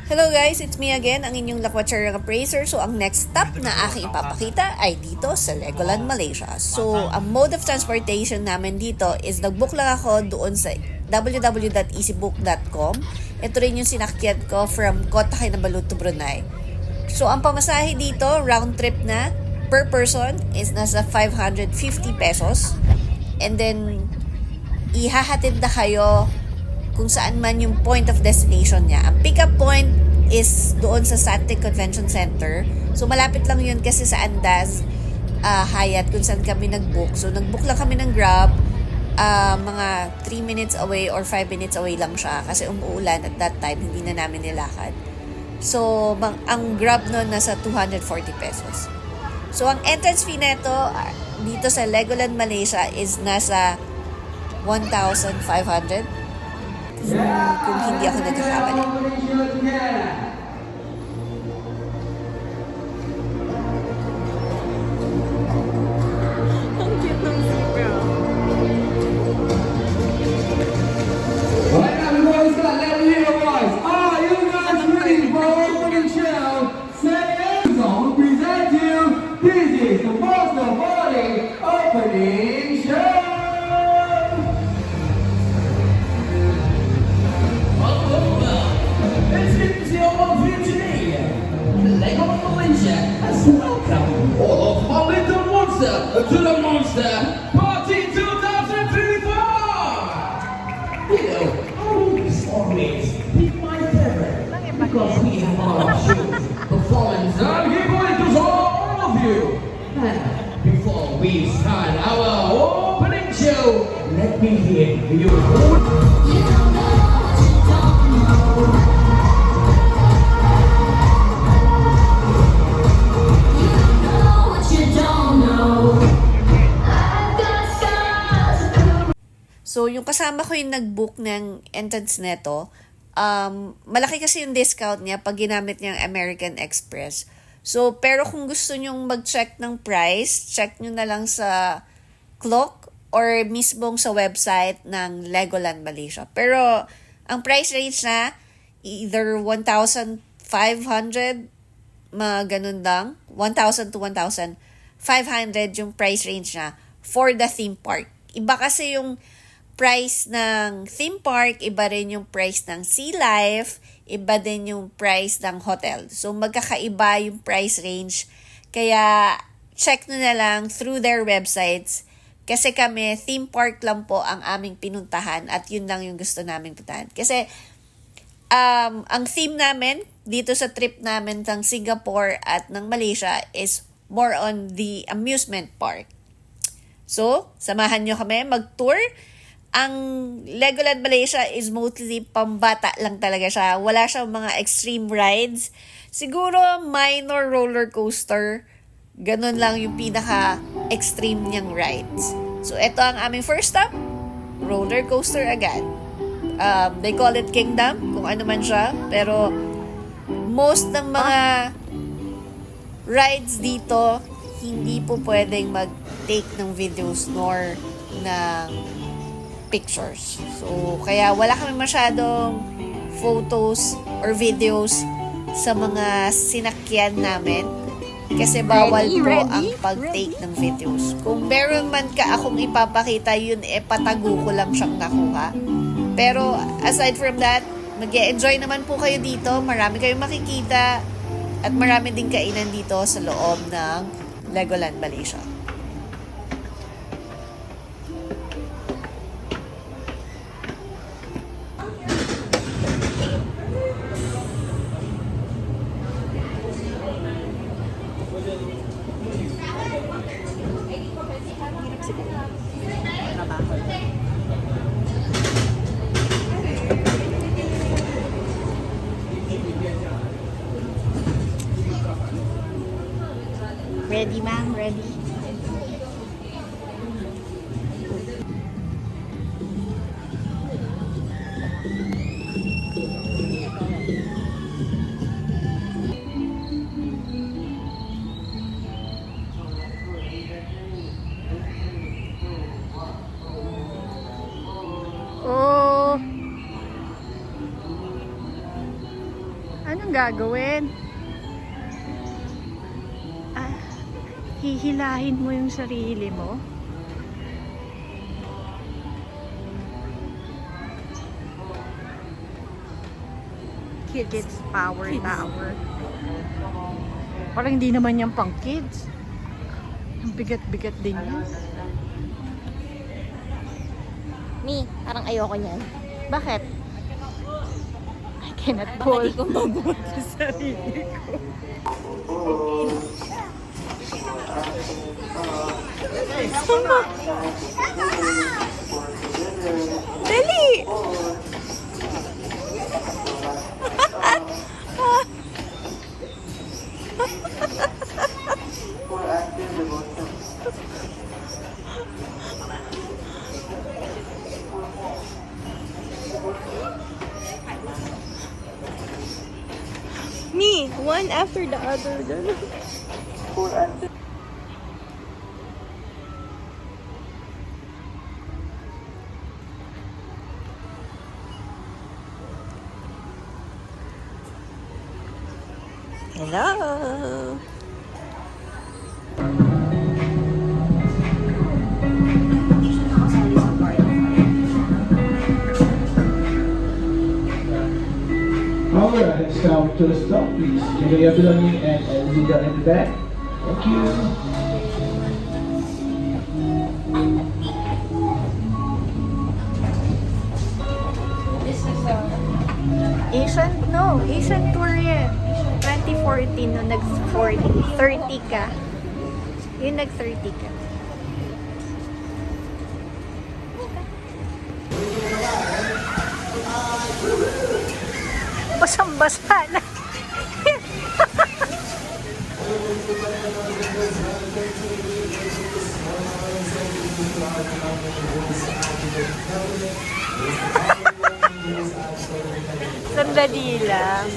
Hello guys, it's me again, ang inyong Lakwatserang Appraiser. So, ang next stop na aking ipapakita ay dito sa Legoland, Malaysia. So, ang mode of transportation namin dito is nag-book lang ako doon sa www.easybook.com. Ito rin yung sinakyan ko from Kota Kinabalu to Brunei. So, ang pamasahe dito, round trip na, per person is nasa 550 pesos. And then, ihahatid na kayo kung saan man yung point of destination niya. Ang pick-up point is doon sa Satec Convention Center. So, malapit lang yun kasi sa Andaz, Hyatt, kung saan kami nag-book. So, nag-book lang kami ng Grab. Mga 3 minutes away or 5 minutes away lang siya kasi umuulan at that time, hindi na namin nilakad. So, ang Grab nun nasa 240 pesos. So, ang entrance fee neto dito sa Legoland, Malaysia is nasa 1,500. Kung hindi ako nagkakamali. Ang cute ng zebra. Right now, we always got let me hear your voice. Are you guys ready for opening show? Say it. So, we present you. This is the most awarding opening show. It's good to see all of you today. Legoland Malaysia has welcomed all of my little monster to the Monster Party 2024. You know, always pick my favorite because we have a lot of shows, performance, and giveaway to all of you. And before we start our opening show, let me hear your voice. You don't know what you don't know. You don't know what you don't know. I've got scars. So, yung kasama ko yung nag-book ng entrance neto, malaki kasi yung discount niya pag ginamit niyang American Express. So, pero kung gusto nyong mag-check ng price, check nyo na lang sa Klook or mismong sa website ng Legoland Malaysia. Pero, ang price range na, either 1,500, mga ganun lang, 1,000 to 1,500 yung price range na for the theme park. Iba kasi yung price ng theme park, iba rin yung price ng Sea Life, iba din yung price ng hotel. So, magkakaiba yung price range. Kaya, check nyo na lang through their websites. Kasi kami, theme park lang po ang aming pinuntahan at yun lang yung gusto namin puntahan. Kasi, ang theme namin dito sa trip namin ng Singapore at ng Malaysia is more on the amusement park. So, samahan nyo kami mag-tour. Ang Legoland Malaysia is mostly pambata lang talaga siya. Wala siyang mga extreme rides. Siguro minor roller coaster. Ganun lang yung pinaka-extreme niyang rides. So, ito ang aming first stop. Roller coaster agad. They call it Kingdom, kung ano man siya. Pero, most ng mga rides dito, hindi po pwedeng mag-take ng videos nor ng pictures. So, kaya wala kami masyadong photos or videos sa mga sinakyan namin kasi bawal po ang pag-take ng videos. Kung meron man ka akong ipapakita, yun patago ko lang siyang nakuha. Pero aside from that, mag-enjoy naman po kayo dito. Marami kayong makikita at marami din kainan dito sa loob ng Legoland Malaysia. Ready, ma'am? Ready? Anong gagawin? Ah, hihilahin mo yung sarili mo? Kids Power Tower. Parang hindi naman yan pang kids. Ang bigat-bigat din yan. Mi, parang ayoko niyan. Bakit? I cannot hold sa sarili ko. Dali! Me, one after the other. Hello! Alright, it's time to the stop, please. Check your belonging and exit down in the back. Thank you. Asian tour yan. 2014 nung nag-30 ka. Yung nag-30 ka. Basang-basa na. Sandali lang.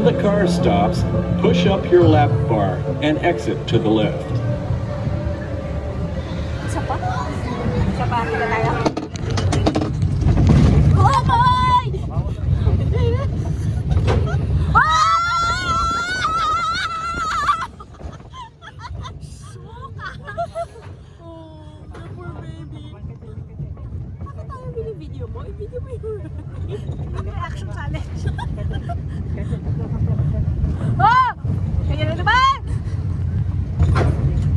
When the car stops, push up your lap bar and exit to the left. Isa pa? Isa pa, tila tayo. Oh, boy! Video mo yung reaction challenge. Oh! Kaya na naman!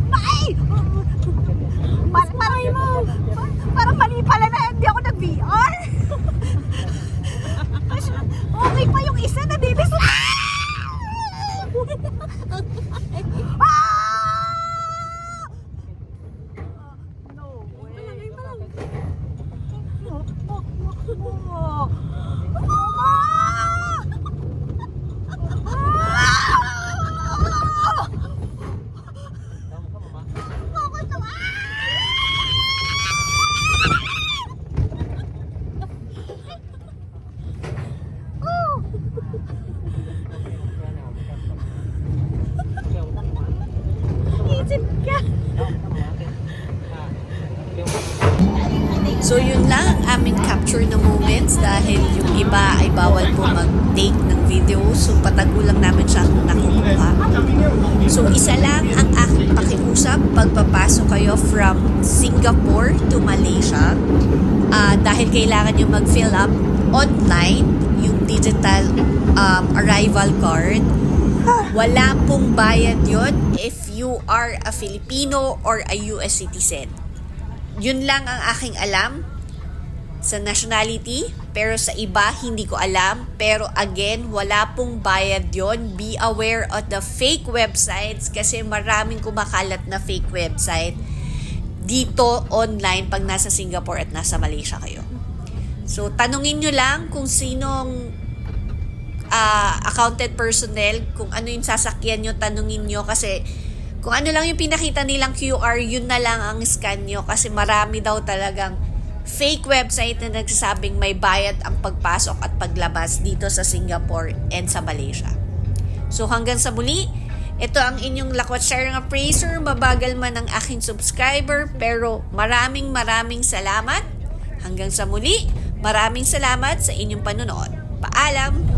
May! Parang mali pala na hindi ako nag-VR. Okay pa yung isa na dilis. So yun lang ang aming capture na moments dahil yung iba ay bawal po mag-take ng video. So patago lang namin siya nakukuha. So isa lang ang aking pakiusap pagpapasok kayo from Singapore to Malaysia. Dahil kailangan nyo mag-fill up online yung digital arrival card. Wala pong bayad yun if you are a Filipino or a US citizen. Yun lang ang aking alam sa nationality, pero sa iba hindi ko alam. Pero again, wala pong bayad yon. Be aware of the fake websites kasi maraming kumakalat na fake website dito online pag nasa Singapore at nasa Malaysia kayo. So tanungin nyo lang kung sinong accounted personnel, kung ano yung sasakyan nyo, tanungin nyo kasi kung ano lang yung pinakita nilang QR, yun na lang ang scan nyo kasi marami daw talagang fake website na nagsasabing may bayad ang pagpasok at paglabas dito sa Singapore and sa Malaysia. So hanggang sa muli, ito ang inyong Lakwat Sharing Appraiser. Mabagal man ang aking subscriber pero maraming salamat. Hanggang sa muli, maraming salamat sa inyong panonood. Paalam!